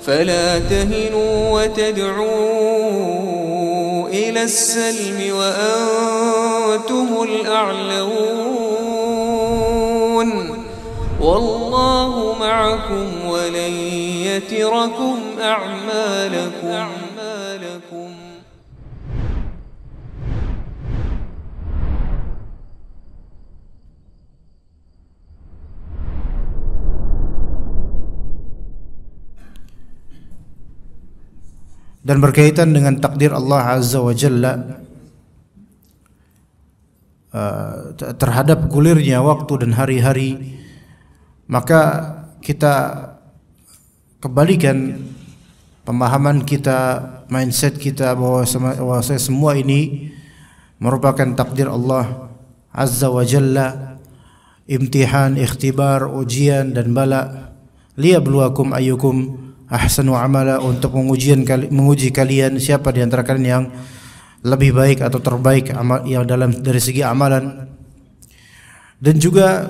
فلا تهنوا وتدعوا إلى السلم وأنتم الأعلون والله معكم ولن يتركم أعمالكم. Dan berkaitan dengan takdir Allah Azza wa Jalla terhadap gulirnya waktu dan hari-hari, maka kita kembalikan pemahaman kita, mindset kita bahwa semua ini merupakan takdir Allah Azza wa Jalla, imtihan, ikhtibar, ujian dan bala, liyabluwakum ayyukum ahsanu amala, untuk menguji kalian siapa di antara kalian yang lebih baik atau terbaik yang dari segi amalan. Dan juga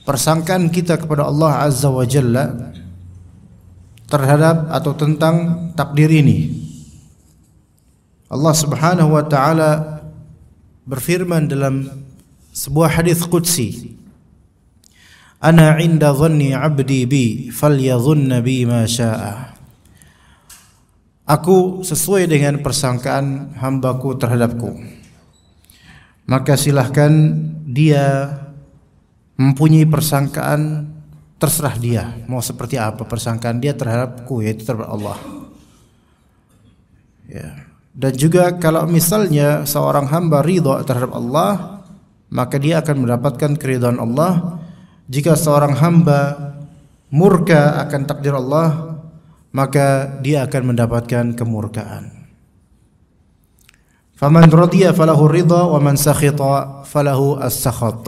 persangkaan kita kepada Allah Azza wa Jalla terhadap atau tentang takdir ini. Allah Subhanahu wa taala berfirman dalam sebuah hadis qudsi, Ana inda dhanni abdi bi falyadhunna bi ma syaa. Aku sesuai dengan persangkaan hambaku terhadapku, maka silahkan dia mempunyai persangkaan, terserah dia mau seperti apa persangkaan dia terhadapku, yaitu terhadap Allah. Ya. Dan juga kalau misalnya seorang hamba ridha terhadap Allah, maka dia akan mendapatkan keridhaan Allah. Jika seorang hamba murka akan takdir Allah, maka dia akan mendapatkan kemurkaan. Faman radiya falahu ridha wa man sakhita falahu as-sakhat.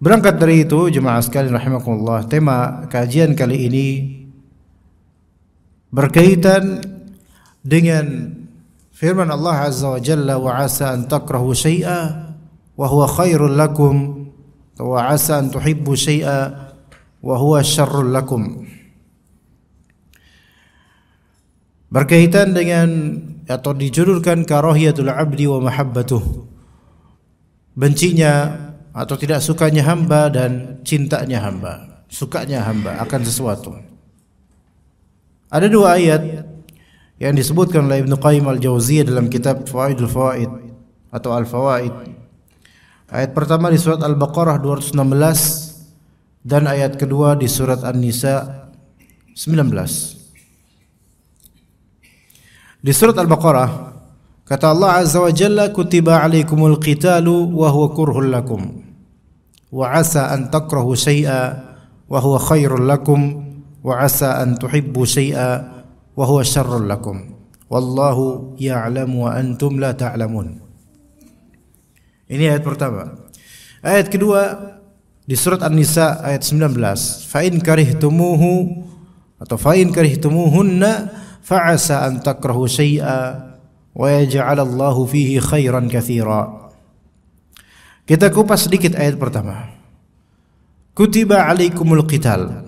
Berangkat dari itu, jemaah sekalian rahimakumullah, tema kajian kali ini berkaitan dengan firman Allah Azza wa Jalla, wa asa an takrahu syai'a wa huwa khairul lakum wa asa an tuhibbu syai'a wa huwa syarrul lakum. Berkaitan dengan atau dijudulkan karahiyatul abdi wa mahabbatuh, bencinya atau tidak sukanya hamba dan cintanya hamba, sukanya hamba akan sesuatu. Ada dua ayat yang disebutkan oleh Ibnu Qayyim al-Jauziyah dalam kitab Fawaidul Fawaid atau Al-Fawaid. Ayat pertama di surat Al-Baqarah 216 dan ayat kedua di surat An-Nisa 19. Di surat Al-Baqarah kata Allah Azza wa Jalla, kutiba alaikumul qitalu wa huwa kurhul lakum wa asa an takrahu syai'a wa huwa khairul lakum wa asa an tuhibbu syai'a wa huwa syarrul lakum wallahu ya'lamu wa antum la ta'lamun. Ini ayat pertama. Ayat kedua di surat An-Nisa ayat 19, fa in karihtumuhu atau fa in karihtumuhunna fa asa an takrahu syai'a wa yaj'alallahu fihi khairan katsira. Kita kupas sedikit ayat pertama. Kutiba alaikumul qital,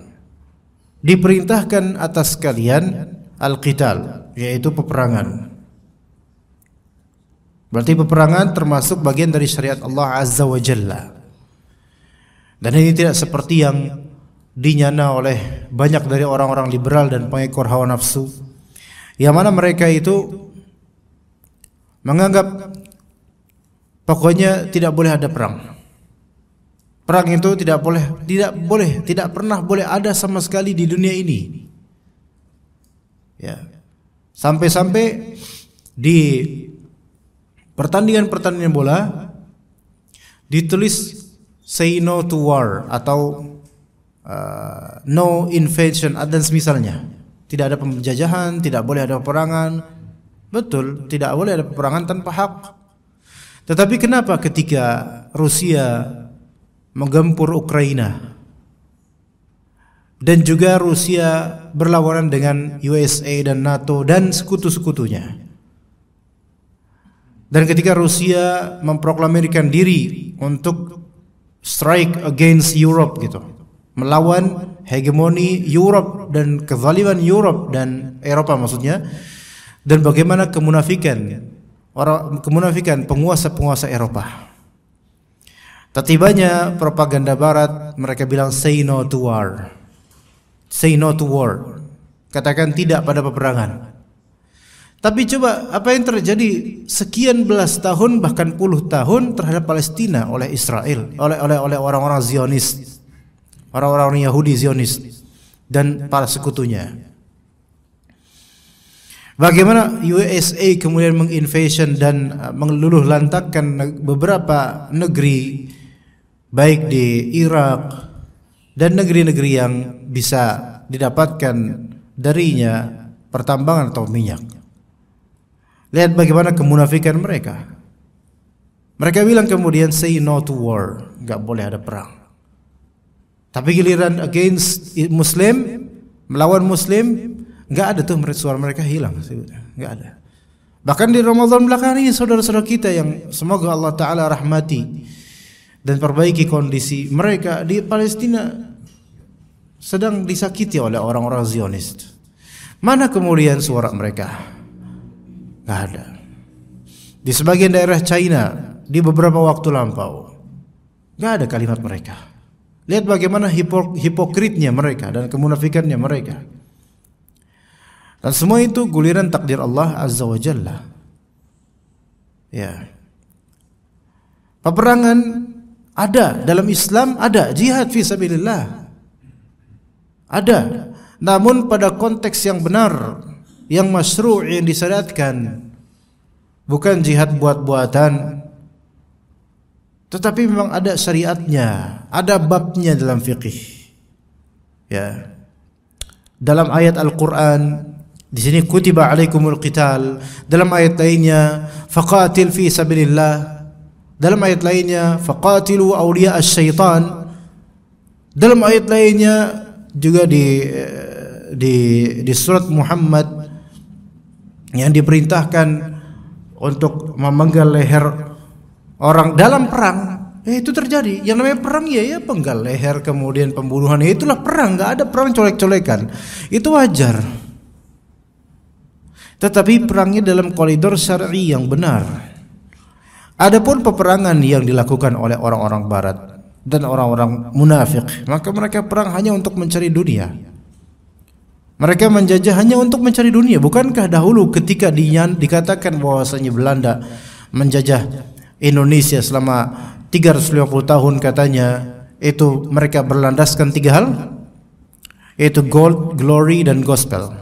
diperintahkan atas kalian al-qital, yaitu peperangan. Berarti peperangan termasuk bagian dari syariat Allah Azza wa Jalla. Dan ini tidak seperti yang dinyana oleh banyak dari orang-orang liberal dan pengekor hawa nafsu, yang mana mereka itu menganggap pokoknya tidak boleh ada perang. Perang itu tidak pernah boleh ada sama sekali di dunia ini. Ya. Sampai-sampai di pertandingan bola ditulis say no to war atau no invasion dan semisalnya. Tidak ada penjajahan, tidak boleh ada peperangan. Betul, tidak boleh ada peperangan tanpa hak. Tetapi kenapa ketika Rusia menggempur Ukraina dan juga Rusia berlawanan dengan USA dan NATO dan sekutu-sekutunya, dan ketika Rusia memproklamirkan diri untuk strike against Europe gitu, melawan hegemoni Europe dan kezaliman Europe dan Eropa maksudnya, dan bagaimana kemunafikan penguasa-penguasa Eropa. Tatibanya propaganda barat, mereka bilang say no to war. Say no to war. Katakan tidak pada peperangan. Tapi coba apa yang terjadi sekian belas tahun bahkan puluh tahun terhadap Palestina oleh Israel, oleh orang-orang Zionis, orang-orang Yahudi Zionis dan para sekutunya. Bagaimana USA kemudian menginvasion dan meluluh lantakkan beberapa negeri, baik di Irak dan negeri-negeri yang bisa didapatkan darinya pertambangan atau minyak. Lihat bagaimana kemunafikan mereka. Mereka bilang kemudian say no to war, nggak boleh ada perang. Tapi giliran against Muslim, melawan Muslim, nggak ada tuh, suara mereka hilang, nggak ada. Bahkan di Ramadan belakangan ini saudara-saudara kita yang semoga Allah Ta'ala rahmati dan perbaiki kondisi mereka di Palestina sedang disakiti oleh orang-orang Zionis. Mana kemudian suara mereka? Nggak ada. Di sebagian daerah China di beberapa waktu lampau nggak ada kalimat mereka. Lihat bagaimana hipokritnya mereka dan kemunafikannya mereka. Dan semua itu guliran takdir Allah Azza wa Jalla. Ya. Peperangan ada dalam Islam, ada jihad fi sabilillah. Ada. Namun pada konteks yang benar, yang masyru', yang disyariatkan, bukan jihad buat-buatan, tetapi memang ada syariatnya, ada babnya dalam fikih. Ya. Dalam ayat Al-Qur'an di sini kutiba alaikumul qital, dalam ayat lainnya faqatil fi sabilillah, dalam ayat lainnya faqatilu awliya asy-syaitan, dalam ayat lainnya juga di surat Muhammad yang diperintahkan untuk memenggal leher orang dalam perang. Itu terjadi. Yang namanya perang ya penggal leher, kemudian pembunuhan, itulah perang. Nggak ada perang colek-colekan. Itu wajar. Tetapi perangnya dalam koridor syar'i yang benar. Adapun peperangan yang dilakukan oleh orang-orang barat dan orang-orang munafik, maka mereka perang hanya untuk mencari dunia. Mereka menjajah hanya untuk mencari dunia. Bukankah dahulu ketika dikatakan bahwasanya Belanda menjajah Indonesia selama 350 tahun katanya, itu mereka berlandaskan 3 hal, yaitu gold, glory, dan gospel.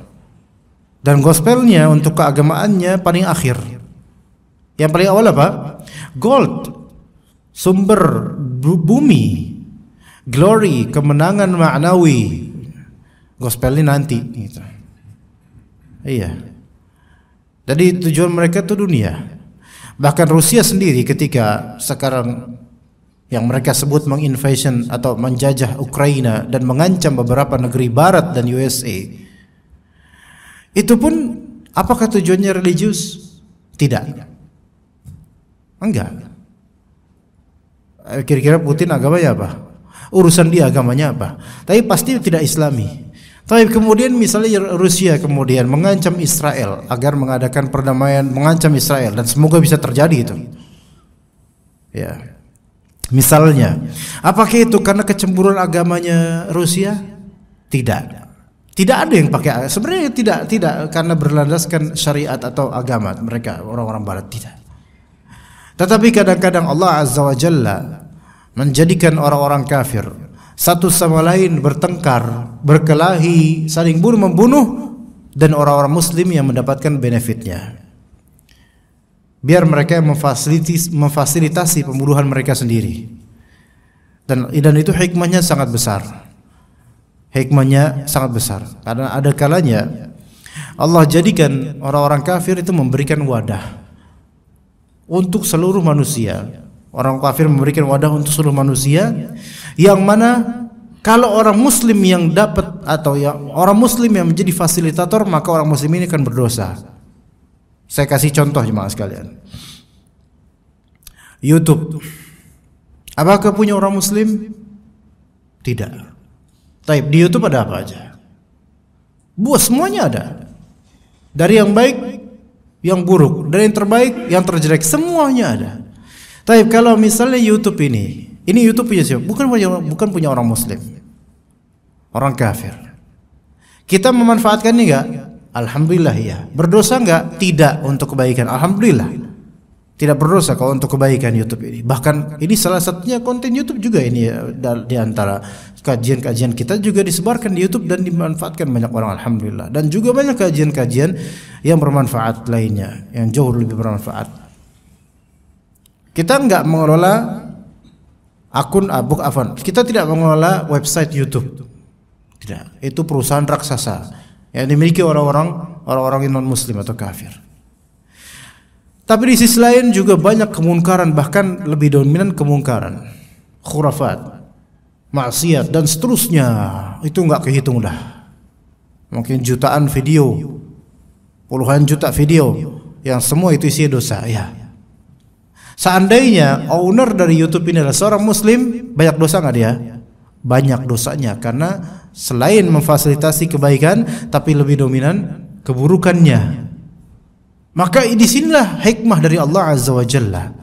Dan gospelnya untuk keagamaannya paling akhir. Yang paling awal apa? Gold, sumber bumi. Glory, kemenangan maknawi. Gospelnya nanti gitu. Iya. Jadi tujuan mereka itu dunia. Bahkan Rusia sendiri ketika sekarang yang mereka sebut menginvasion atau menjajah Ukraina dan mengancam beberapa negeri barat dan USA, itu pun apakah tujuannya religius? Tidak. Enggak. Kira-kira Putin agamanya apa? Urusan dia agamanya apa? Tapi pasti tidak Islami. Tapi kemudian misalnya Rusia kemudian mengancam Israel agar mengadakan perdamaian, mengancam Israel, dan semoga bisa terjadi itu. Ya. Misalnya, apakah itu karena kecemburuan agamanya Rusia? Tidak. Tidak ada yang pakai, sebenarnya tidak karena berlandaskan syariat atau agama mereka orang-orang barat, tidak. Tetapi kadang-kadang Allah Azza wa Jalla menjadikan orang-orang kafir satu sama lain bertengkar, berkelahi, saling bunuh-membunuh, dan orang-orang muslim yang mendapatkan benefitnya. Biar mereka memfasilitasi pembunuhan mereka sendiri. Dan itu hikmahnya sangat besar. Hikmahnya sangat besar. Karena ada kalanya Allah jadikan orang-orang kafir itu memberikan wadah untuk seluruh manusia. Orang kafir memberikan wadah untuk seluruh manusia, yang mana kalau orang muslim yang dapat atau yang orang muslim yang menjadi fasilitator, maka orang muslim ini akan berdosa. Saya kasih contoh jemaah sekalian. YouTube. Apakah punya orang muslim? Tidak. Taib, di YouTube ada apa aja? Semuanya ada. Dari yang baik, yang buruk, dari yang terbaik, yang terjelek, semuanya ada. Taib, kalau misalnya YouTube ini YouTube punya siapa? Bukan punya orang Muslim, orang kafir. Kita memanfaatkannya enggak? Alhamdulillah ya. Berdosa enggak? Tidak untuk kebaikan. Alhamdulillah. Tidak berdosa kalau untuk kebaikan YouTube ini. Bahkan ini salah satunya konten YouTube juga ini ya, di antara kajian-kajian kita juga disebarkan di YouTube dan dimanfaatkan banyak orang, alhamdulillah. Dan juga banyak kajian-kajian yang bermanfaat lainnya, yang jauh lebih bermanfaat. Kita enggak mengelola kita tidak mengelola website YouTube. Tidak, itu perusahaan raksasa yang dimiliki orang-orang non-muslim atau kafir. Tapi di sisi lain juga banyak kemungkaran, bahkan lebih dominan kemungkaran, khurafat, maksiat dan seterusnya. Itu enggak kehitung dah. Mungkin jutaan video, puluhan juta video yang semua itu isi dosa ya. Seandainya owner dari YouTube ini adalah seorang muslim, banyak dosa enggak dia? Banyak dosanya, karena selain memfasilitasi kebaikan tapi lebih dominan keburukannya. Maka disinilah hikmah dari Allah Azza wa Jalla.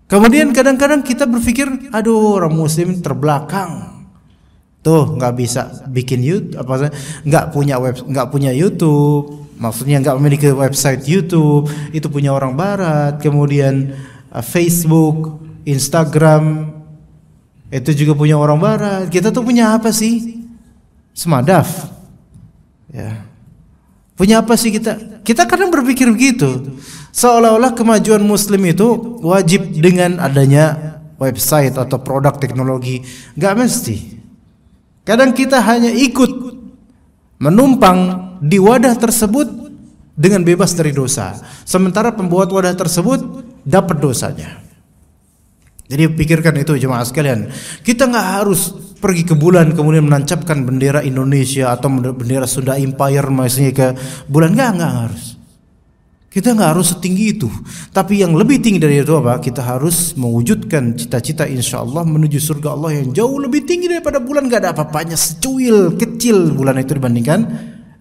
Kemudian kadang-kadang kita berpikir, aduh orang muslim terbelakang. Tuh nggak bisa bikin YouTube, nggak punya YouTube, maksudnya nggak memiliki website YouTube, itu punya orang Barat. Kemudian Facebook, Instagram, itu juga punya orang Barat. Kita tuh punya apa sih? Semadaf. Ya. Punya apa sih kita? Kita kadang berpikir begitu. Seolah-olah kemajuan muslim itu wajib dengan adanya website atau produk teknologi. Enggak mesti. Kadang kita hanya ikut menumpang di wadah tersebut dengan bebas dari dosa. Sementara pembuat wadah tersebut dapat dosanya. Jadi pikirkan itu jemaah sekalian. Kita enggak harus pergi ke bulan kemudian menancapkan bendera Indonesia atau bendera Sunda Empire maksudnya ke bulan, enggak harus. Kita enggak harus setinggi itu. Tapi yang lebih tinggi dari itu apa? Kita harus mewujudkan cita-cita insyaallah menuju surga Allah yang jauh lebih tinggi daripada bulan. Enggak ada apa-apanya, secuil kecil bulan itu dibandingkan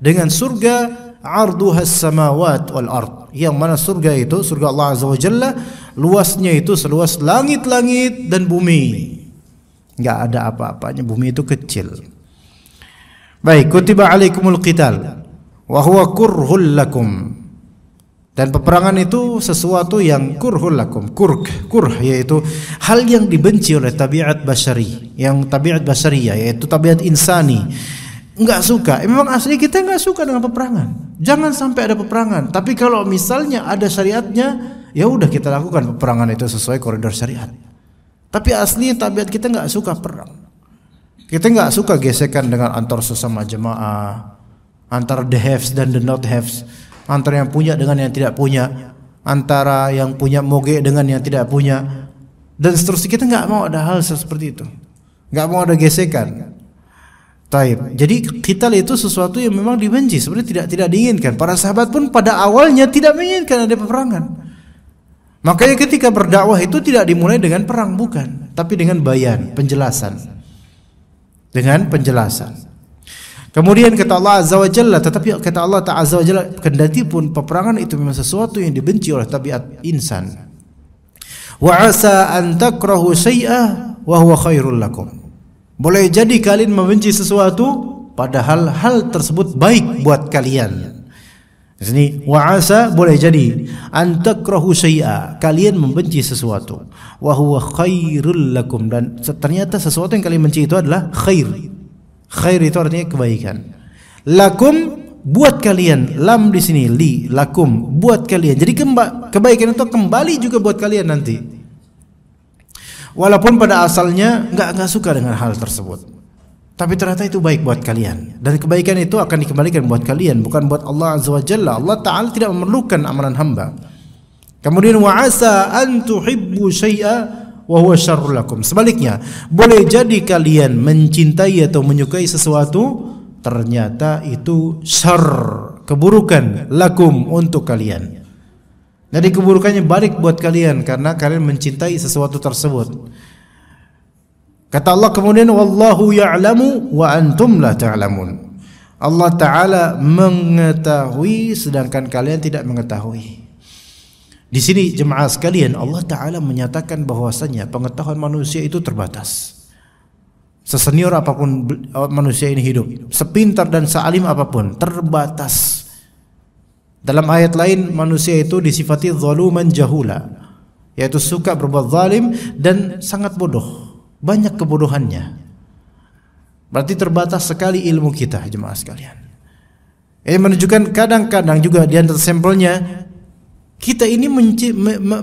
dengan surga arduhas samawat wal ard, yang mana surga itu, surga Allah Azza wa Jalla, luasnya itu seluas langit-langit dan bumi. Enggak ada apa-apanya, bumi itu kecil. Baik, kutiba alaikumul qital wa huwa kurhul lakum. Dan peperangan itu sesuatu yang kurhul lakum. Kurh yaitu hal yang dibenci oleh tabiat basyari, yang tabiat basyariyah yaitu tabiat insani. Enggak suka. Memang asli kita enggak suka dengan peperangan. Jangan sampai ada peperangan. Tapi kalau misalnya ada syariatnya, ya udah kita lakukan peperangan itu sesuai koridor syariat. Tapi aslinya tabiat kita enggak suka perang. Kita enggak suka gesekan dengan antar sesama jemaah, antara the haves dan the not haves, antara yang punya dengan yang tidak punya, antara yang punya moge dengan yang tidak punya, dan seterusnya. Kita enggak mau ada hal seperti itu. Enggak mau ada gesekan. Taib. Jadi qital itu sesuatu yang memang dibenci, sebenarnya tidak diinginkan. Para sahabat pun pada awalnya tidak menginginkan ada peperangan. Makanya ketika berdakwah itu tidak dimulai dengan perang, bukan, tapi dengan bayan, penjelasan. Dengan penjelasan. Kemudian kata Allah Azza wa Jalla, tetapi kata Allah Azza wa Jalla, kendati pun peperangan itu memang sesuatu yang dibenci oleh tabiat insan. Wa asa an takrahu syai'a wa huwa khairul lakum. Boleh jadi kalian membenci sesuatu padahal hal tersebut baik buat kalian. Di sini wa'asa boleh jadi an takrahu syai'a, kalian membenci sesuatu, wa huwa khairul lakum, dan ternyata sesuatu yang kalian benci itu adalah khair. Khair itu artinya kebaikan. Lakum buat kalian, lam di sini li, lakum buat kalian. Jadi kebaikan itu kembali juga buat kalian nanti. Walaupun pada asalnya enggak suka dengan hal tersebut, tapi ternyata itu baik buat kalian, dan kebaikan itu akan dikembalikan buat kalian, bukan buat Allah Azza wa Jalla. Allah Ta'ala tidak memerlukan amalan hamba. Kemudian wa'asa an tuhibbu syai'a wa huwa syarrul lakum. Sebaliknya, boleh jadi kalian mencintai atau menyukai sesuatu, ternyata itu syarr, keburukan, lakum, untuk kalian. Jadi keburukannya balik buat kalian karena kalian mencintai sesuatu tersebut. Kata Allah kemudian, wallahu ya'lamu wa antum la ta'lamun. Allah Ta'ala mengetahui sedangkan kalian tidak mengetahui. Di sini jemaah sekalian, Allah Ta'ala menyatakan bahwasanya pengetahuan manusia itu terbatas. Sesenior apapun manusia ini hidup, sepintar dan sealim apapun, terbatas. Dalam ayat lain manusia itu disifati zaluman jahula, yaitu suka berbuat zalim dan sangat bodoh, banyak kebodohannya. Berarti terbatas sekali ilmu kita, jemaah sekalian. Ini menunjukkan kadang-kadang juga di antara sampelnya kita ini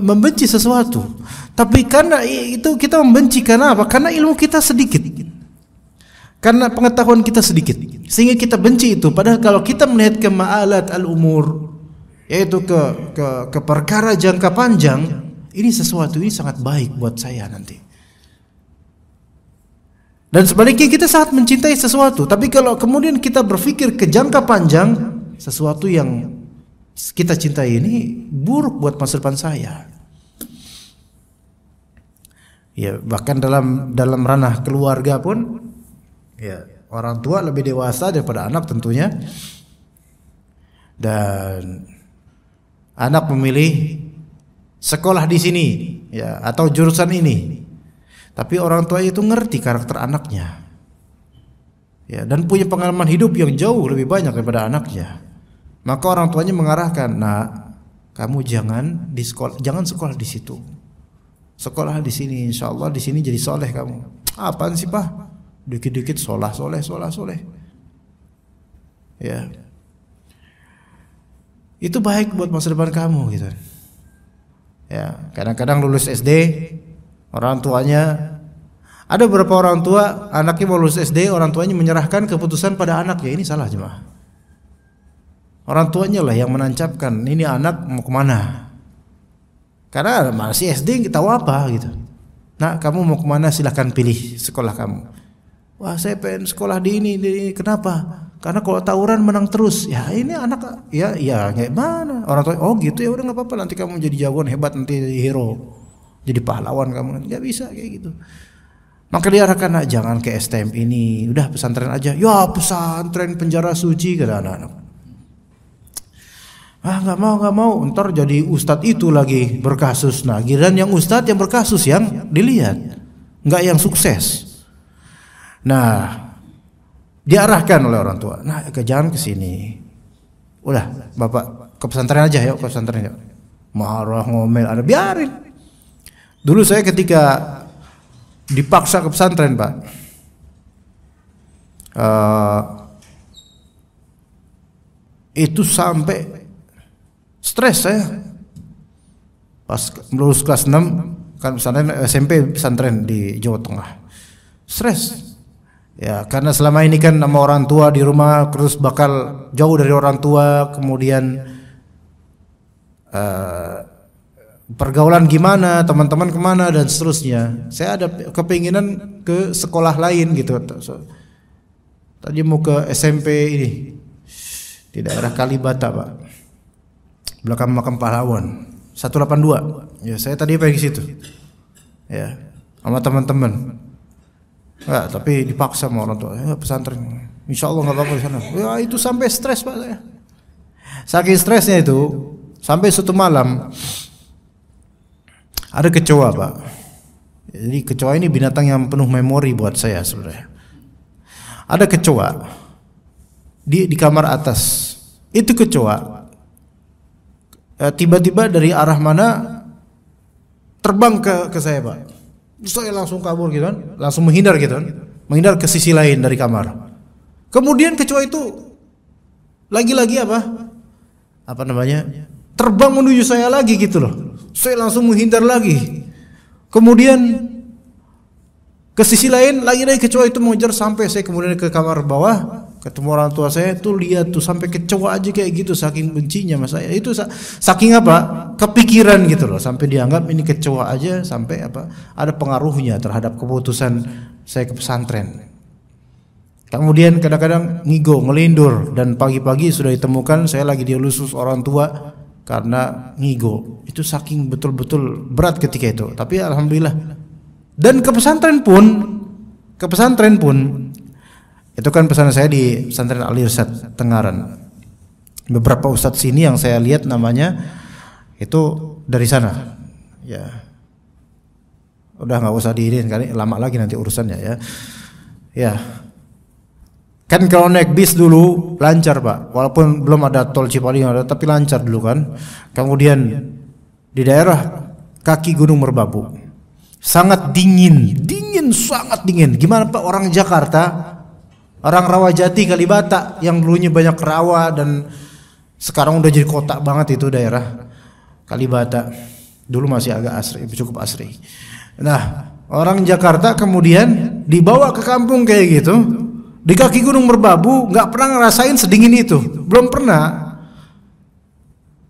membenci sesuatu, tapi karena itu kita membenci karena apa? Karena ilmu kita sedikit, karena pengetahuan kita sedikit, sehingga kita benci itu. Padahal kalau kita melihat ke ma'alat al-umur, yaitu ke perkara jangka panjang, ini sesuatu ini sangat baik buat saya nanti. Dan sebaliknya kita sangat mencintai sesuatu, tapi kalau kemudian kita berpikir ke jangka panjang, sesuatu yang kita cintai ini buruk buat masa depan saya. Ya, bahkan dalam ranah keluarga pun, ya, orang tua lebih dewasa daripada anak tentunya. Dan anak memilih sekolah di sini, ya, atau jurusan ini. Tapi orang tua itu ngerti karakter anaknya, ya, dan punya pengalaman hidup yang jauh lebih banyak daripada anaknya. Maka orang tuanya mengarahkan, nah, kamu jangan sekolah di situ, sekolah di sini, insya Allah di sini jadi soleh kamu. Apaan sih Pak? Dikit-dikit soleh. Ya, itu baik buat masa depan kamu gitu. Ya, kadang-kadang lulus SD, orang tuanya, ada beberapa orang tua anaknya mau lulus SD, orang tuanya menyerahkan keputusan pada anaknya. Ini salah jemaah. Orang tuanya lah yang menancapkan ini anak mau kemana. Karena masih SD kita tahu apa gitu. Nah, kamu mau kemana, silahkan pilih sekolah kamu. Wah, saya pengen sekolah di ini. Kenapa? Karena kalau tawuran menang terus. Ya ini anak, ya kayak mana? Orang tua, oh gitu ya udah nggak apa-apa, nanti kamu jadi jagoan hebat, nanti jadi hero, jadi pahlawan kamu. Nggak bisa kayak gitu. Maka diarahkan, nah, jangan ke STM ini, udah pesantren aja. Ya pesantren penjara suci, kata anak-anak. Ah nggak mau, ntar jadi ustadz itu lagi berkasus. Nah giliran yang ustadz yang berkasus yang dilihat, nggak yang sukses. Nah diarahkan oleh orang tua, nah jangan ke sini, udah bapak ke pesantren aja, yuk ke pesantren yuk. Marah ngomel, ada biarin. Dulu saya ketika dipaksa ke pesantren Pak, itu sampai stres saya. Pas lulus kelas 6 kan pesantren SMP pesantren di Jawa Tengah. Stres. Ya, karena selama ini kan sama orang tua di rumah terus bakal jauh dari orang tua, kemudian pergaulan gimana, teman-teman kemana dan seterusnya. Saya ada kepinginan ke sekolah lain gitu. Tadi mau ke SMP ini di daerah Kalibata Pak, belakang makam pahlawan 182. Ya saya tadi pergi ke situ, ya sama teman-teman. Ya, tapi dipaksa sama orang tua. Ya, pesantren, insya Allah nggak apa-apa di sana. Ya itu sampai stres Pak saya. Saking stresnya itu sampai suatu malam ada kecoa Pak. Jadi kecoa ini binatang yang penuh memori buat saya sebenarnya. Ada kecoa di kamar atas. Itu kecoa tiba-tiba dari arah mana terbang ke saya Pak. Saya langsung kabur gitu kan, langsung menghindar gitu kan, menghindar ke sisi lain dari kamar. Kemudian kecoa itu lagi-lagi apa namanya, terbang menuju saya lagi gitu loh. Saya langsung menghindar lagi. Kemudian ke sisi lain lagi kecoa itu mengejar sampai saya kemudian ke kamar bawah, ketemu orang tua saya tuh, lihat tuh sampai kecoa aja kayak gitu saking bencinya mas saya. Itu saking kepikiran gitu loh, sampai dianggap ini kecoa aja, sampai ada pengaruhnya terhadap keputusan saya ke pesantren. Kemudian kadang-kadang ngigo, ngelindur, dan pagi-pagi sudah ditemukan saya lagi dielus orang tua karena ngigo. Itu saking betul-betul berat ketika itu. Tapi alhamdulillah. Dan ke pesantren pun ke pesantren pun, itu kan pesantren saya di pesantren Al Irsyad Tengaran. Beberapa ustadz sini yang saya lihat namanya itu dari sana. Ya, udah nggak usah diirin kali, lama lagi nanti urusannya ya. Ya, kan kalau naik bis dulu lancar Pak, walaupun belum ada tol Cipali ada, tapi lancar dulu kan. Kemudian di daerah kaki Gunung Merbabu sangat dingin, sangat dingin. Gimana Pak orang Jakarta, orang Rawajati, Kalibata yang dulunya banyak rawa dan sekarang udah jadi kota banget itu daerah Kalibata. Dulu masih agak asri, cukup asri. Nah, orang Jakarta kemudian dibawa ke kampung kayak gitu, di kaki Gunung Merbabu, nggak pernah ngerasain sedingin itu, belum pernah.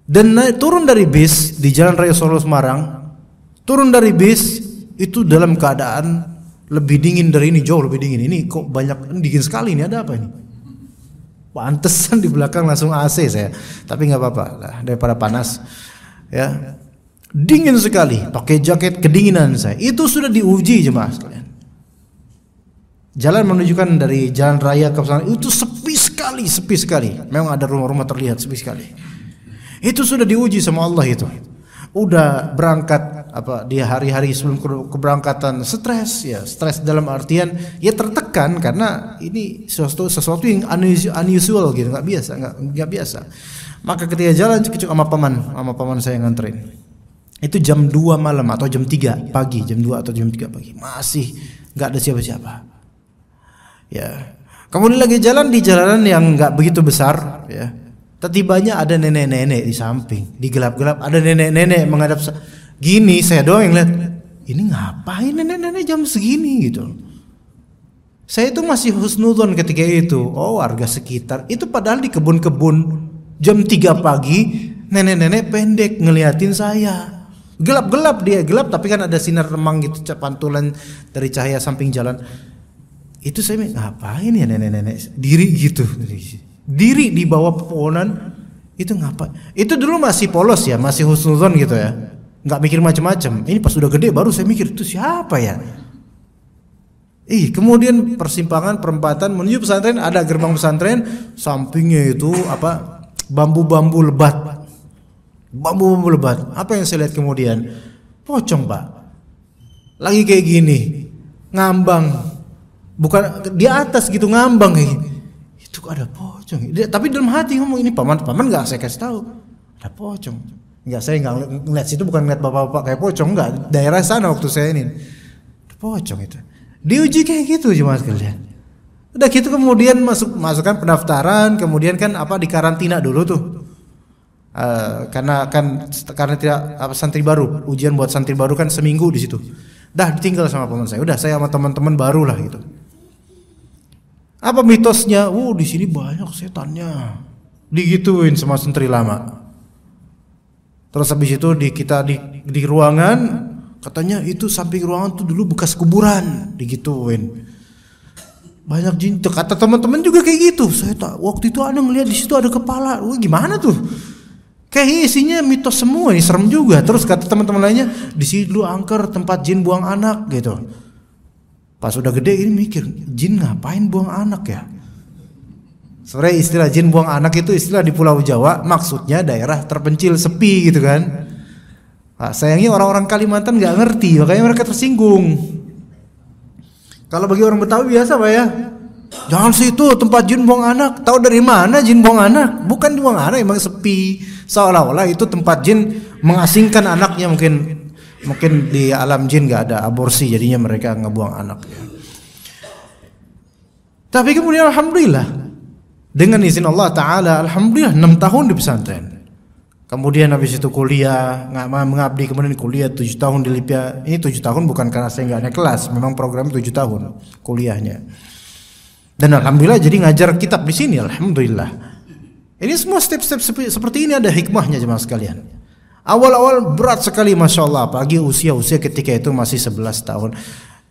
Dan turun dari bis di Jalan Raya Solo Semarang, turun dari bis itu dalam keadaan lebih dingin dari ini, jauh lebih dingin. Ini kok banyak dingin sekali, ini ada apa ini? Pantesan di belakang langsung AC saya, tapi nggak apa-apa lah daripada panas. Ya, dingin sekali, pakai jaket kedinginan saya. Itu sudah diuji jemaah sekalian. Jalan menunjukkan dari jalan raya ke sana itu sepi sekali. Memang ada rumah-rumah terlihat sepi sekali. Itu sudah diuji sama Allah itu. Udah berangkat di hari-hari sebelum keberangkatan stres ya, stres dalam artian ya tertekan karena ini sesuatu yang unusual gitu, nggak biasa. Maka ketika jalan cekcok sama paman saya nganterin. Itu jam 2 malam atau jam 3 pagi, jam 2 atau jam 3 pagi. Masih nggak ada siapa-siapa. Ya. Kemudian lagi jalan di jalanan yang nggak begitu besar ya. Tibanya ada nenek-nenek di samping, di gelap-gelap ada nenek-nenek menghadap gini, saya doang yang lihat. Ini ngapain nenek-nenek jam segini gitu. Saya itu masih husnudzon ketika itu. Oh, warga sekitar. Itu padahal di kebun-kebun jam 3 pagi nenek-nenek pendek ngeliatin saya. Gelap-gelap dia, gelap tapi kan ada sinar remang gitu, pantulan dari cahaya samping jalan. Itu saya ngapain ya nenek-nenek diri gitu. Diri di bawah pepohonan itu ngapain? Itu dulu masih polos ya, masih husnudzon gitu ya, nggak mikir macam-macam. Ini pas udah gede baru saya mikir itu siapa ya. Kemudian perempatan menuju pesantren, ada gerbang pesantren, sampingnya itu bambu-bambu lebat. Bambu-bambu lebat. Apa yang saya lihat kemudian? Pocong Pak. Lagi kayak gini, ngambang. Bukan di atas gitu ngambang kayak gini. Itu ada pocong. Tapi dalam hati ngomong ini paman nggak saya kasih tahu ada pocong. Nggak, saya nggak ngeliat situ, bukan ngeliat bapak-bapak kayak pocong, nggak. Daerah sana waktu saya ini ada pocong itu. Diuji kayak gitu jemaah sekalian. Udah gitu kemudian masukkan pendaftaran, kemudian kan di karantina dulu tuh. Karena tidak santri baru, ujian buat santri baru kan seminggu di situ. Dah ditinggal sama paman saya. Udah saya sama teman-teman baru lah gitu. Apa mitosnya? Di sini banyak setannya. Digituin sama santri lama. Terus habis itu kita di ruangan, katanya itu samping ruangan tuh dulu bekas kuburan, digituin. Banyak jin. Kata teman-teman juga kayak gitu. Saya waktu itu ada ngelihat di situ ada kepala. Gimana tuh? Kayak isinya mitos semua, ini serem juga. Terus kata teman-teman lainnya, di sini dulu angker tempat jin buang anak gitu. Pas udah gede ini mikir, jin ngapain buang anak ya? Sebenarnya istilah jin buang anak itu istilah di Pulau Jawa, maksudnya daerah terpencil sepi gitu kan. Sayangnya orang-orang Kalimantan nggak ngerti, makanya mereka tersinggung. Kalau bagi orang Betawi biasa Pak ya, jangan situ tempat jin buang anak. Tahu dari mana jin buang anak? Bukan buang anak, emang sepi. Seolah-olah itu tempat jin mengasingkan anaknya, mungkin di alam jin nggak ada aborsi, jadinya mereka ngebuang anak. Tapi kemudian alhamdulillah dengan izin Allah Taala, alhamdulillah 6 tahun di pesantren. Kemudian habis itu kuliah, mengabdi, kemudian kuliah 7 tahun di Libya. Ini 7 tahun bukan karena saya nggak naik kelas, memang program 7 tahun kuliahnya. Dan alhamdulillah jadi ngajar kitab di sini, alhamdulillah. Ini semua step-step seperti ini ada hikmahnya jemaah sekalian. Awal-awal berat sekali masya Allah, apalagi usia ketika itu masih 11 tahun.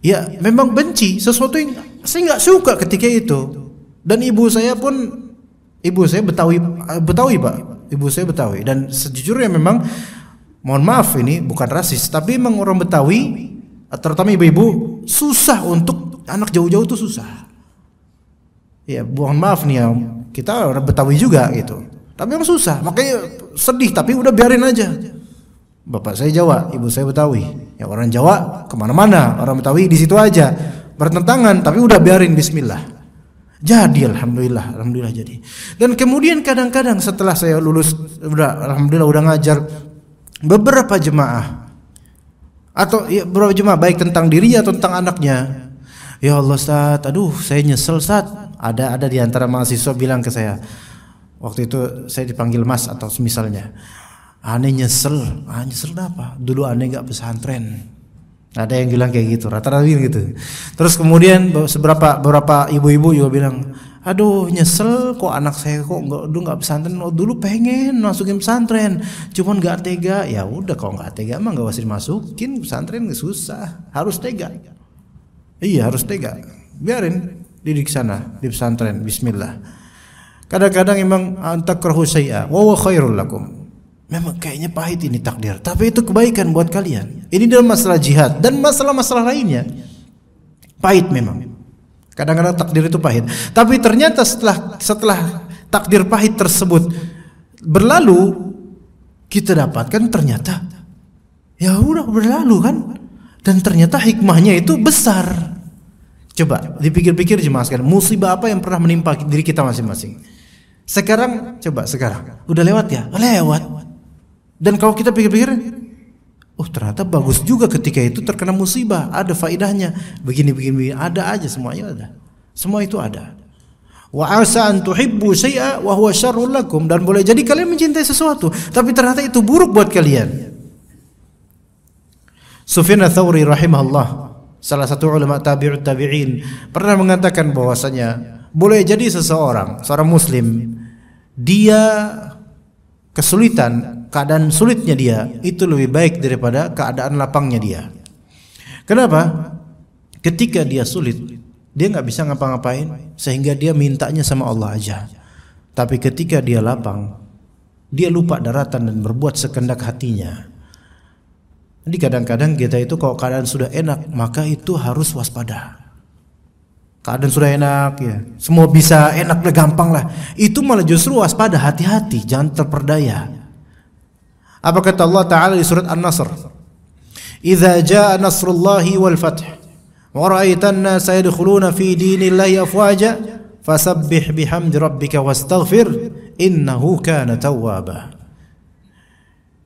Ya memang benci, sesuatu yang saya nggak suka ketika itu. Dan ibu saya Betawi Pak, ibu saya Betawi. Dan sejujurnya memang, mohon maaf ini bukan rasis, tapi memang orang Betawi, terutama ibu-ibu susah untuk Anak jauh-jauh tuh susah. Ya, mohon maaf nih ya, kita orang Betawi juga gitu. Tapi memang susah, makanya sedih. Tapi udah biarin aja. Bapak saya Jawa, ibu saya Betawi. Ya orang Jawa kemana-mana, orang Betawi di situ aja bertentangan. Tapi udah biarin, Bismillah. Jadi alhamdulillah jadi. Dan kemudian kadang-kadang setelah saya lulus, alhamdulillah udah ngajar beberapa jemaah atau ya, beberapa jemaah baik tentang dirinya atau tentang anaknya. Ya Allah Ustaz, aduh saya nyesel Ustaz. Ada di antara mahasiswa bilang ke saya, waktu itu saya dipanggil Mas atau misalnya, aneh nyesel apa? Dulu aneh gak pesantren. Ada yang bilang kayak gitu, rata-rata gitu. Terus kemudian beberapa ibu-ibu juga bilang, aduh nyesel kok anak saya kok nggak pesantren. Dulu pengen masukin pesantren, cuman nggak tega. Ya udah kalau nggak tega mah nggak usah dimasukin pesantren, susah, harus tega. Iya harus tega, biarin didik sana di pesantren. Bismillah. Kadang-kadang memang antakrahu syai'a wa huwa khairul lakum. Memang kayaknya pahit ini takdir, tapi itu kebaikan buat kalian. Ini dalam masalah jihad dan masalah-masalah lainnya. Pahit memang. Kadang-kadang takdir itu pahit. Tapi ternyata setelah takdir pahit tersebut berlalu, kita dapatkan ternyata ya udah berlalu kan. Dan ternyata hikmahnya itu besar. Coba dipikir-pikir jemaah sekalian, musibah apa yang pernah menimpa diri kita masing-masing. Sekarang udah lewat ya? Lewat. Dan kalau kita pikir-pikir, oh ternyata bagus juga ketika itu terkena musibah, ada faedahnya. Begini, ada aja, semuanya ada. Semua itu ada. Wa asa an tuhibbu syai'a wa huwa syarrul lakum, dan boleh jadi kalian mencintai sesuatu, tapi ternyata itu buruk buat kalian. Sufyan Ats-Tsauri rahimahullah, salah satu ulama tabi'in, pernah mengatakan bahwasanya boleh jadi seorang muslim, dia kesulitan, keadaan sulitnya dia itu lebih baik daripada keadaan lapangnya dia. Kenapa? Ketika dia sulit, dia nggak bisa ngapa-ngapain, sehingga dia mintanya sama Allah aja. Tapi ketika dia lapang, dia lupa daratan dan berbuat sekehendak hatinya. Jadi kadang-kadang kita itu kalau keadaan sudah enak, maka itu harus waspada. Keadaan sudah enak ya, semua bisa enak dan gampang lah. Itu malah justru waspada, hati-hati, jangan terperdaya. Apa kata Allah Ta'ala di surat An-Nasr? Idza jaa nasrullahi wal fath wa ra'aitan nasa yadkhuluna fi dinillahi afwaja fasabbih bihamdi rabbika wastaghfir innahu kana tawwaba.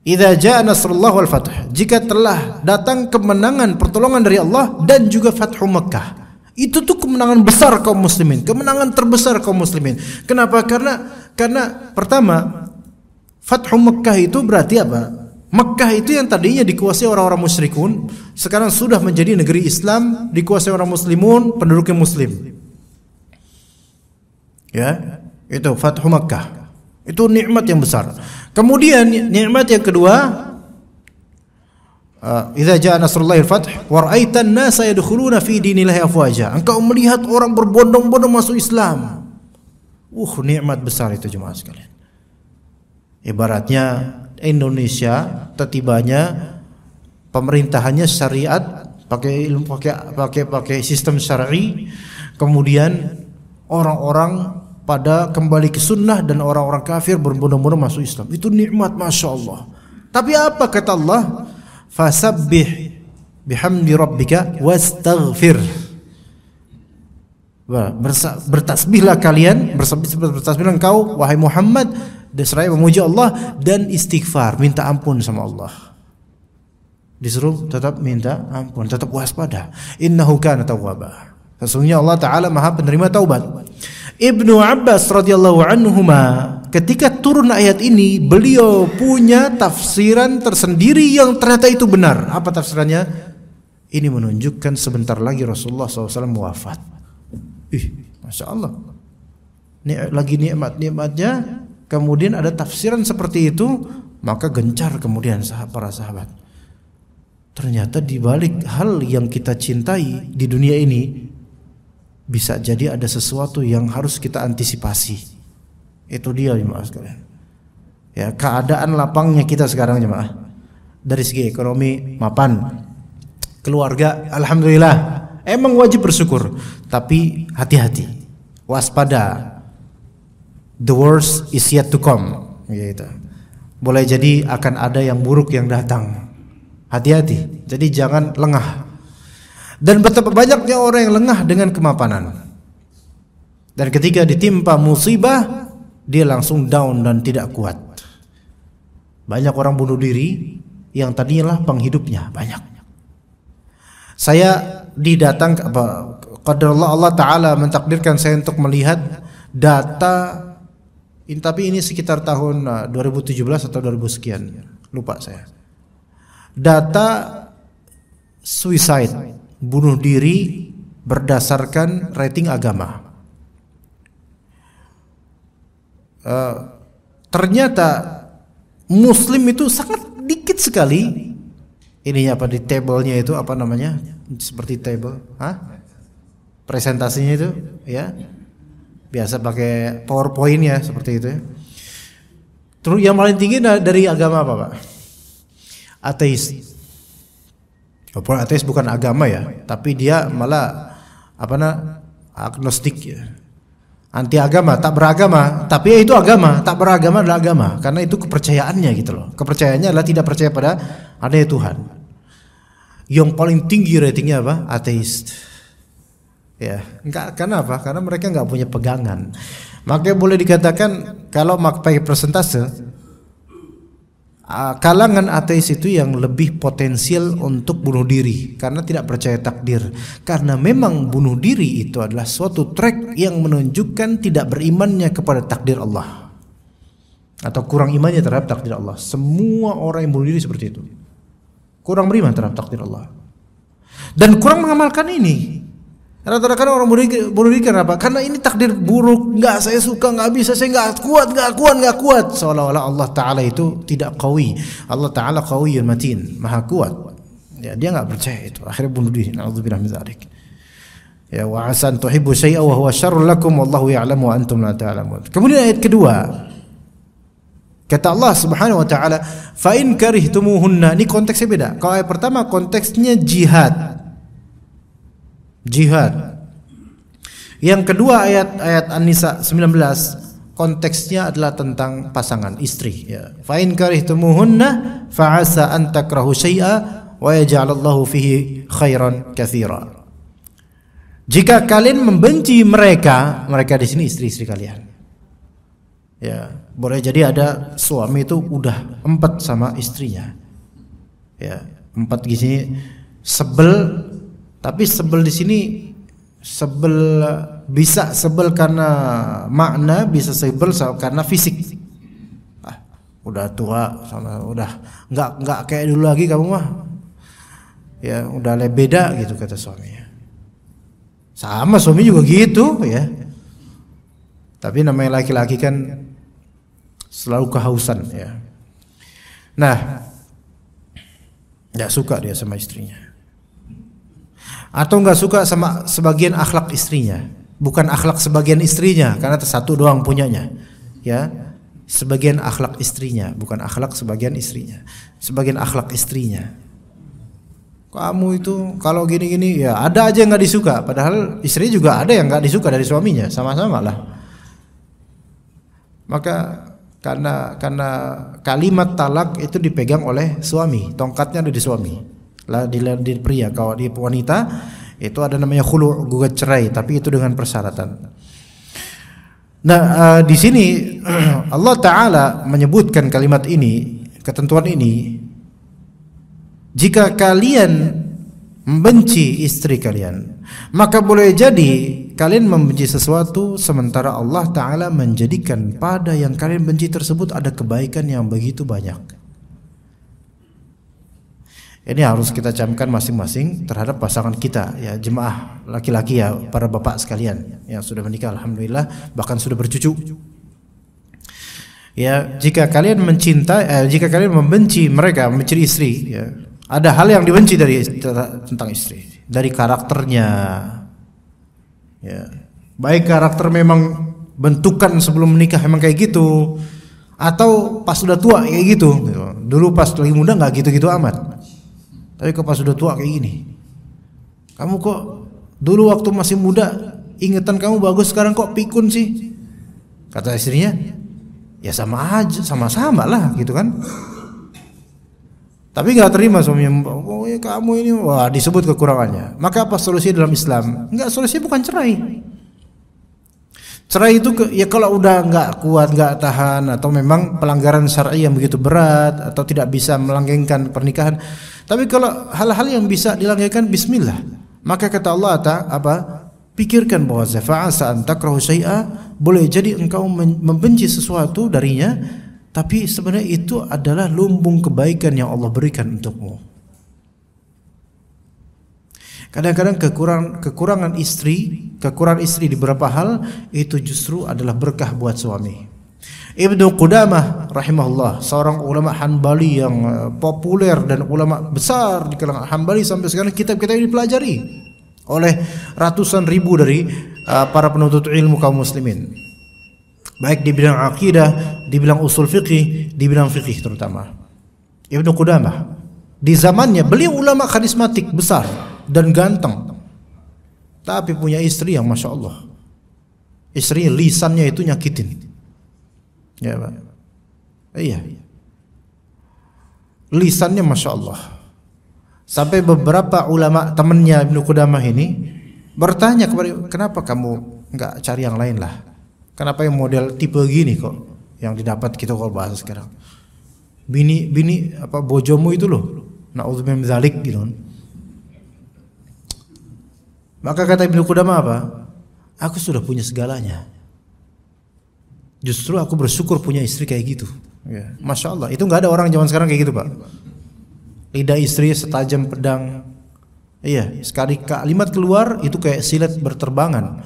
Idza jaa nasrullahi wal fath, jika telah datang kemenangan, pertolongan dari Allah dan juga Fathu Makkah, itu tuh kemenangan besar kaum muslimin, kemenangan terbesar kaum muslimin. Kenapa? Karena pertama, Fathu Makkah itu berarti apa? Makkah itu yang tadinya dikuasai orang-orang musyrikun, sekarang sudah menjadi negeri Islam, dikuasai orang muslimun, penduduknya muslim. Ya, itu Fathu Makkah. Itu nikmat yang besar. Kemudian nikmat yang kedua, idza jaa nasrullahi wal fath wa ra'aitan nasa yadkhuluna fi dinillahi afwaja. Engkau melihat orang berbondong-bondong masuk Islam. Nikmat besar itu jemaah sekalian. Ibaratnya Indonesia tetibanya pemerintahannya syariat, pakai sistem syar'i, kemudian orang-orang pada kembali ke sunnah dan orang-orang kafir berbondong-bondong masuk Islam. Itu nikmat, masya Allah. Tapi apa kata Allah? Fasabbih bihamdi rabbika wastaghfir. Bertasbihlah kalian, bertasbihlah engkau wahai Muhammad, seraya memuji Allah dan istighfar, minta ampun sama Allah. Disuruh tetap minta ampun, tetap waspada. Innahu kana tawwaba. Sesungguhnya Allah Ta'ala Maha penerima taubat. Ibnu Abbas radhiyallahu anhuma, ketika turun ayat ini, beliau punya tafsiran tersendiri yang ternyata itu benar. Apa tafsirannya? Ini menunjukkan sebentar lagi Rasulullah SAW wafat. Masya Allah. Lagi nikmat-nikmatnya, kemudian ada tafsiran seperti itu, maka gencar kemudian para sahabat. Ternyata di balik hal yang kita cintai di dunia ini, bisa jadi ada sesuatu yang harus kita antisipasi. Itu dia jemaah sekalian. Ya, keadaan lapangnya kita sekarang jemaah. Dari segi ekonomi mapan, keluarga alhamdulillah Emang wajib bersyukur, tapi hati-hati, waspada. The worst is yet to come. Gitu. Boleh jadi akan ada yang buruk yang datang. Hati-hati. Jadi jangan lengah. Dan betapa banyaknya orang yang lengah dengan kemapanan. Dan ketika ditimpa musibah, dia langsung down dan tidak kuat. Banyak orang bunuh diri yang tadinya penghidupnya, banyak. Saya didatang qadarullah, Allah Ta'ala mentakdirkan saya untuk melihat data, tapi ini sekitar tahun 2017 atau 2000 sekian, lupa saya. Data suicide, bunuh diri berdasarkan rating agama. Ternyata Muslim itu sangat dikit sekali. Ininya apa di tablenya itu apa namanya? Seperti table, presentasinya itu, ya. Biasa pakai PowerPoint ya, seperti itu. Terus yang paling tinggi dari agama apa, Pak? Ateis. Walaupun ateis bukan agama ya, tapi dia malah agnostik ya. Anti agama, tak beragama, tapi itu agama, tak beragama adalah agama, karena itu kepercayaannya gitu loh. Kepercayaannya adalah tidak percaya pada adanya Tuhan. Yang paling tinggi ratingnya apa? Ateis. Ya, enggak, karena apa? Karena mereka enggak punya pegangan. Makanya boleh dikatakan kalau pakai persentase, kalangan ateis itu yang lebih potensial untuk bunuh diri karena tidak percaya takdir. Karena memang bunuh diri itu adalah suatu trik yang menunjukkan tidak berimannya kepada takdir Allah atau kurang imannya terhadap takdir Allah. Semua orang yang bunuh diri seperti itu, kurang beriman terhadap takdir Allah dan kurang mengamalkan ini. Rata-rata orang bunuh diri kenapa? Karena ini takdir buruk, nggak saya suka, nggak bisa, saya nggak kuat. Seolah-olah Allah Ta'ala itu tidak qawi. Allah Ta'ala qawiyyun matin, maha kuat. Ya, dia nggak percaya itu. Akhirnya bunuh diri. Na'udzubillah min dzalik. Ya, wa asan tuhibbu syai'an wa huwa syarrun lakum wallahu ya'lamu wa antum la ta'lamun. Kemudian ayat kedua, kata Allah Subhanahu wa taala, "Fa in karihtumuhunna." Ini konteksnya beda. Kalau ayat pertama konteksnya jihad. Yang kedua ayat An-Nisa 19 konteksnya adalah tentang pasangan, istri ya. Fa in karihtumuhunna fa 'asa an takrahu syai'a wa yaj'alallahu fihi khairan katsira. Jika kalian membenci mereka di sini istri-istri kalian. Ya, boleh jadi ada suami itu udah 4 sama istrinya. Ya, 4 di sini sebel. Tapi sebel di sini bisa sebel karena makna, bisa sebel karena fisik. Udah tua sama udah nggak kayak dulu lagi kamu mah. Ya udah beda gitu kata suaminya. Sama suami juga gitu ya. Tapi namanya laki-laki kan selalu kehausan ya. Nah, nggak suka dia sama istrinya. Atau nggak suka sama sebagian akhlak istrinya, bukan akhlak sebagian istrinya, karena satu doang punyanya, ya. Sebagian akhlak istrinya, bukan akhlak sebagian istrinya, sebagian akhlak istrinya. Kamu itu kalau gini-gini, ya ada aja yang nggak disuka, padahal istri juga ada yang nggak disuka dari suaminya, sama-sama lah. Maka karena kalimat talak itu dipegang oleh suami, tongkatnya ada di suami. Di pria, kalau di wanita itu ada namanya khulu', gugat cerai, tapi itu dengan persyaratan. Nah, di sini Allah Ta'ala menyebutkan kalimat ini, ketentuan ini, jika kalian membenci istri kalian, maka boleh jadi kalian membenci sesuatu sementara Allah Ta'ala menjadikan pada yang kalian benci tersebut ada kebaikan yang begitu banyak. Ini harus kita camkan masing-masing terhadap pasangan kita, ya, jemaah laki-laki ya, para bapak sekalian yang sudah menikah alhamdulillah, bahkan sudah bercucu. Ya, jika kalian jika kalian membenci mereka, membenci istri, ya, ada hal yang dibenci tentang istri, dari karakternya. Ya, baik karakter memang bentukan sebelum menikah memang kayak gitu, atau pas sudah tua kayak gitu. Dulu pas lagi muda nggak gitu-gitu amat. Tapi kalau pas sudah tua kayak gini, kamu kok Dulu waktu masih muda ingatan kamu bagus, sekarang kok pikun sih? Kata istrinya, ya sama aja, sama-sama lah gitu kan. Tapi nggak terima suaminya, oh ya kamu ini, wah disebut kekurangannya. Maka apa solusi dalam Islam? Enggak, solusinya bukan cerai. Cerai itu ya kalau udah nggak kuat, nggak tahan, atau memang pelanggaran syar'i yang begitu berat, atau tidak bisa melanggengkan pernikahan. Tapi kalau hal-hal yang bisa dilanggengkan, bismillah. Maka kata Allah pikirkan bahwa fa'asa an takrahu syai'a, boleh jadi engkau membenci sesuatu darinya, tapi sebenarnya itu adalah lumbung kebaikan yang Allah berikan untukmu. Kadang-kadang kekurangan istri di beberapa hal itu justru adalah berkah buat suami. Ibnu Qudamah rahimahullah, seorang ulama Hanbali yang populer dan ulama besar di kalangan Hanbali, sampai sekarang kitab-kitab ini dipelajari oleh ratusan ribu dari para penuntut ilmu kaum muslimin. Baik di bidang akidah, di bidang usul fiqih, di bidang fikih terutama. Ibnu Qudamah di zamannya beliau ulama karismatik besar dan ganteng, tapi punya istri yang masya Allah, istri lisannya itu nyakitin, ya Pak. Iya, lisannya masya Allah. Sampai beberapa ulama temannya Ibnu Qudamah ini bertanya kepada, kenapa kamu nggak cari yang lain lah? Kenapa yang model tipe gini kok yang didapat kita kalau bahasa sekarang? Bini apa bojomu itu loh, na'udzubillah min dzalik gitu. Maka kata Ibnu Qudamah apa? Aku sudah punya segalanya. Justru aku bersyukur punya istri kayak gitu. Ya, masya Allah, itu nggak ada orang zaman sekarang kayak gitu Pak. Lidah istri setajam pedang. Iya, sekali kalimat keluar itu kayak silet berterbangan.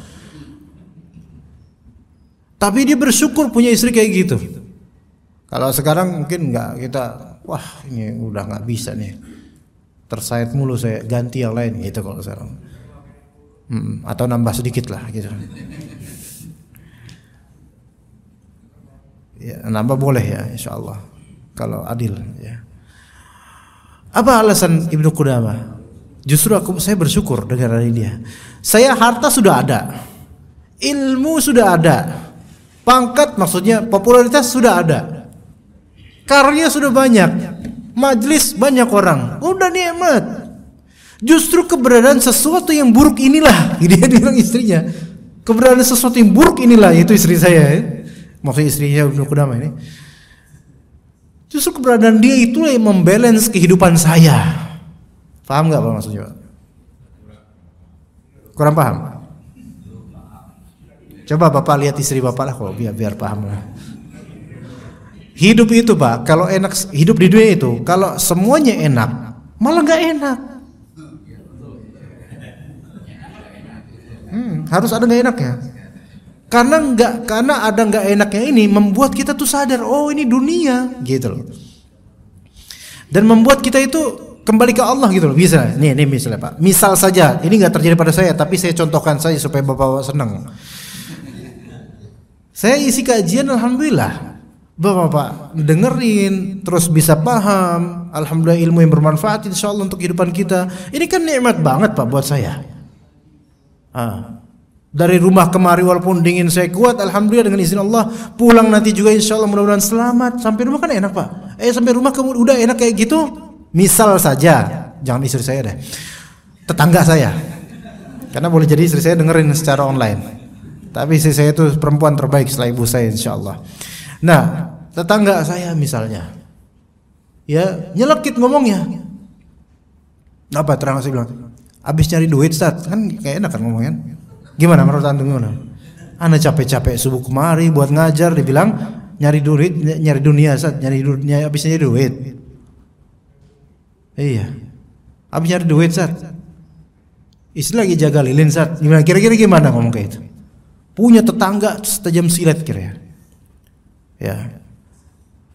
Tapi dia bersyukur punya istri kayak gitu. Kalau sekarang mungkin nggak, kita, wah ini udah nggak bisa nih, tersayat mulu, saya ganti yang lain gitu kalau sekarang. Atau nambah sedikit lah gitu. Ya, nambah boleh ya, insya Allah kalau adil ya. Apa alasan Ibnu Qudamah? Justru saya bersyukur dengan dari dia. Saya harta sudah ada, ilmu sudah ada, pangkat maksudnya popularitas sudah ada, karya sudah banyak, majelis banyak orang, udah nikmat. Justru keberadaan sesuatu yang buruk inilah, dia bilang istrinya, keberadaan sesuatu yang buruk inilah, itu istri saya ya. Maksudnya istrinya Ibnu Qudamah ini. Justru keberadaan dia itulah yang membalance kehidupan saya. Paham nggak Pak maksudnya? Kurang paham? Coba Bapak lihat istri Bapak lah, kalau biar paham lah. Hidup itu Pak, kalau enak hidup di dunia itu, kalau semuanya enak, malah nggak enak. Harus ada nggak enaknya. Karena ada nggak enaknya ini membuat kita tuh sadar, oh ini dunia gitu loh. Dan membuat kita itu kembali ke Allah gitu loh. Bisa nih misalnya Pak, misal saja ini nggak terjadi pada saya, tapi saya contohkan saja supaya Bapak senang. Saya isi kajian, alhamdulillah Bapak dengerin terus bisa paham, alhamdulillah ilmu yang bermanfaat insyaallah untuk kehidupan kita. Ini kan nikmat banget Pak buat saya. Dari rumah kemari walaupun dingin saya kuat, alhamdulillah dengan izin Allah. Pulang nanti juga insyaallah mudah-mudahan selamat. Sampai rumah kan enak Pak. Sampai rumah kamu udah enak kayak gitu. Misal saja, jangan istri saya deh, tetangga saya, karena boleh jadi istri saya dengerin secara online. Tapi istri saya itu perempuan terbaik setelah ibu saya insyaallah. Nah, tetangga saya misalnya, ya nyelekit ngomongnya. Apa terang saya bilang, abis nyari duit Ustaz, kan kayak enak kan ngomongnya. Gimana menurut antum gimana? Ana capek-capek subuh kemari buat ngajar, dibilang nyari duit, nyari dunia Ustaz, habis nyari duit. Iya. Habis nyari duit Ustaz. Istri lagi jaga lilin Ustaz. Gimana kira-kira gimana ngomong kayak itu? Punya tetangga setajam silet kira-kira. Ya.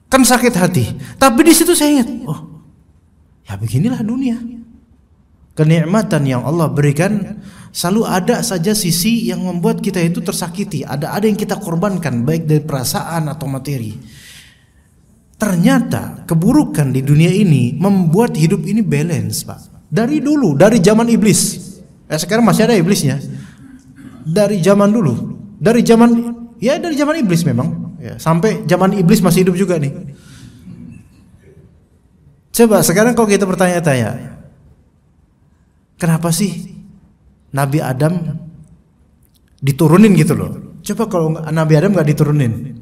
Kan sakit hati. Tapi di situ saya ingat, oh. Ya beginilah dunia. Kenikmatan yang Allah berikan selalu ada saja sisi yang membuat kita itu tersakiti. Ada yang kita korbankan, baik dari perasaan atau materi. Ternyata keburukan di dunia ini membuat hidup ini balance Pak. Dari dulu, dari zaman iblis. Sekarang masih ada iblisnya. Dari zaman dulu, dari zaman iblis memang, ya, sampai zaman iblis masih hidup juga nih. Coba sekarang kalau kita bertanya-tanya, kenapa sih Nabi Adam diturunin gitu loh? Coba kalau Nabi Adam nggak diturunin,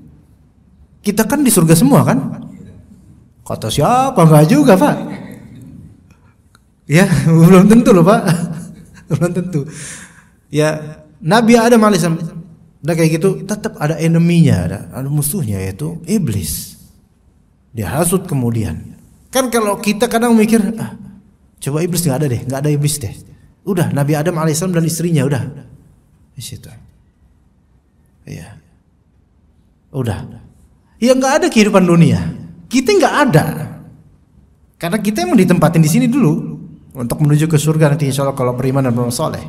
kita kan di surga semua kan? Kata siapa? Nggak juga, Pak. Ya, belum tentu loh, Pak. Belum tentu. Ya, Nabi Adam alaihissalam udah kayak gitu, tetap ada eneminya, ada musuhnya, yaitu iblis. Dia hasut kemudian. Kan kalau kita kadang mikir, coba iblis nggak ada iblis deh. Udah Nabi Adam alaihissalam dan istrinya udah di situ. Iya. Udah. Ya nggak ada kehidupan dunia. Kita nggak ada. Karena kita emang ditempatin di sini dulu untuk menuju ke surga nanti insya Allah kalau beriman dan beramal soleh.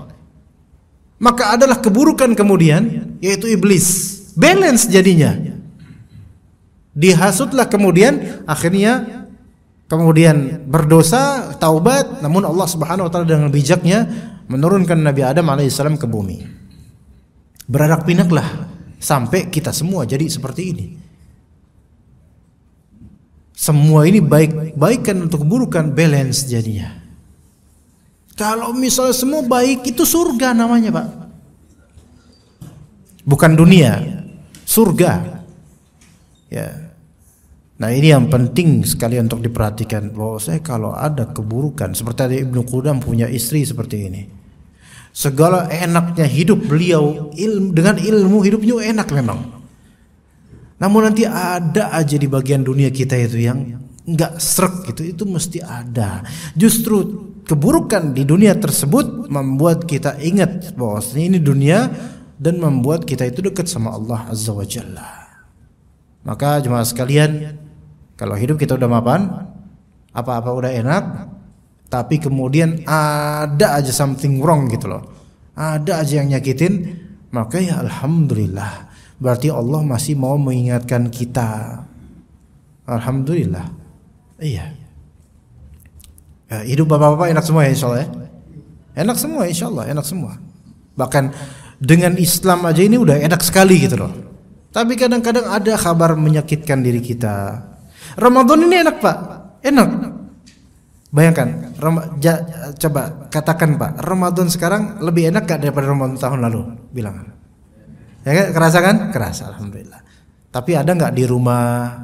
Maka adalah keburukan kemudian, yaitu iblis. Balance jadinya. Dihasutlah kemudian, akhirnya kemudian berdosa, taubat. Namun Allah Subhanahu Wa Taala dengan bijaknya menurunkan Nabi Adam alaihissalam ke bumi. Beranak pinaklah sampai kita semua jadi seperti ini. Semua ini baik-baikan untuk keburukan, balance jadinya. Kalau misalnya semua baik, itu surga namanya, Pak. Bukan dunia, surga. Ya. Nah, ini yang penting sekali untuk diperhatikan, bahwa saya kalau ada keburukan, seperti ada Ibnu Qudam punya istri seperti ini. Segala enaknya hidup beliau, dengan ilmu hidupnya enak memang. Namun nanti ada aja di bagian dunia kita itu yang enggak srek gitu, itu mesti ada. Justru keburukan di dunia tersebut membuat kita ingat bahwa ini dunia dan membuat kita itu dekat sama Allah Azza wa Jalla. Maka jemaah sekalian, kalau hidup kita udah mapan, apa-apa udah enak, tapi kemudian ada aja something wrong gitu loh, ada aja yang nyakitin, maka ya alhamdulillah, berarti Allah masih mau mengingatkan kita. Alhamdulillah. Iya. Ya, hidup bapak-bapak enak semua ya insya Allah ya. Enak semua insya Allah, enak semua. Bahkan dengan Islam aja ini udah enak sekali gitu loh. Tapi kadang-kadang ada kabar menyakitkan diri kita. Ramadan ini enak, Pak. Enak. Bayangkan, coba katakan, Pak, Ramadan sekarang lebih enak gak daripada Ramadan tahun lalu? Bilang. Ya, kerasa kan? Kerasa, alhamdulillah. Tapi ada nggak di rumah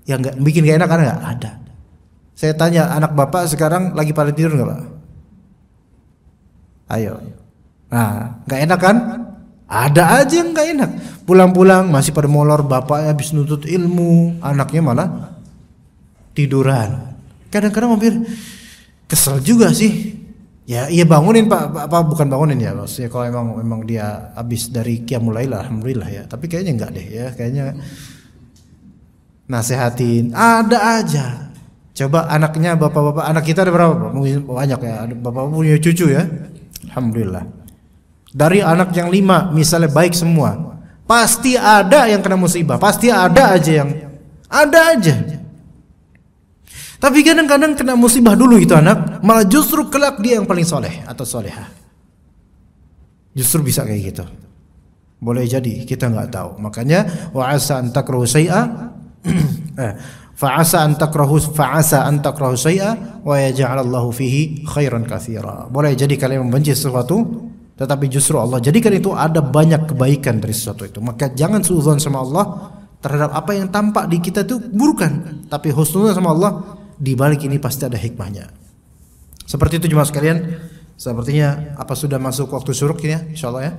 yang nggak bikin gak enak? Nggak ada. Saya tanya anak bapak sekarang lagi pada tidur nggak, Pak? Ayo. Nah, nggak enak kan? Ada aja yang nggak enak. Pulang-pulang masih pada molor, bapaknya habis nuntut ilmu, anaknya malah tiduran. Kadang-kadang hampir kesel juga sih. Ya, iya bangunin Pak, apa bukan bangunin ya, maksudnya kalau memang dia habis dari qiyamul lail alhamdulillah ya. Tapi kayaknya enggak deh ya, kayaknya nasehatin, ada aja. Coba anaknya bapak-bapak, anak kita ada berapa, Pak? Mungkin banyak ya, ada bapak punya cucu ya. Alhamdulillah. Dari anak yang 5 misalnya baik semua, pasti ada yang kena musibah, pasti ada aja Tapi kadang-kadang kena musibah dulu itu anak, malah justru kelak dia yang paling soleh atau solehah. Justru bisa kayak gitu. Boleh jadi, kita nggak tahu. Makanya wa'asa an takrahu syai'a fa'asa an takrahu syai'a wa yaj'alallahu fihi khairan katsira. Boleh jadi kalian membenci sesuatu, tetapi justru Allah jadikan itu ada banyak kebaikan dari sesuatu itu. Maka jangan suudzon sama Allah terhadap apa yang tampak di kita itu burukan, tapi husnuzon sama Allah, di balik ini pasti ada hikmahnya. Seperti itu jemaah sekalian. Sepertinya apa sudah masuk waktu syuruk ini ya, insyaallah ya.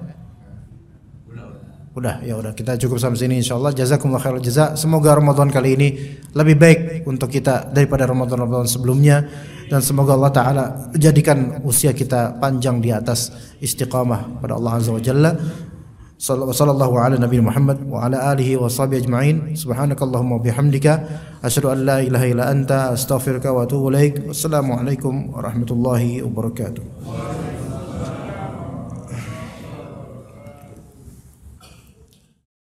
Udah, ya udah, kita cukup sampai sini insyaallah. Jazakumullah khairal jaza. Semoga Ramadan kali ini lebih baik untuk kita daripada Ramadan sebelumnya, dan semoga Allah taala jadikan usia kita panjang di atas istiqamah pada Allah Azza wa Jalla. Sallallahu ala nabi Muhammad wa ala alihi wa sahbihi ajma'in. Subhanakallahumma wa bihamdika asyhadu an la ilaha illa anta astaghfiruka wa atubu ilaik. Wassalamu alaikum warahmatullahi wabarakatuh.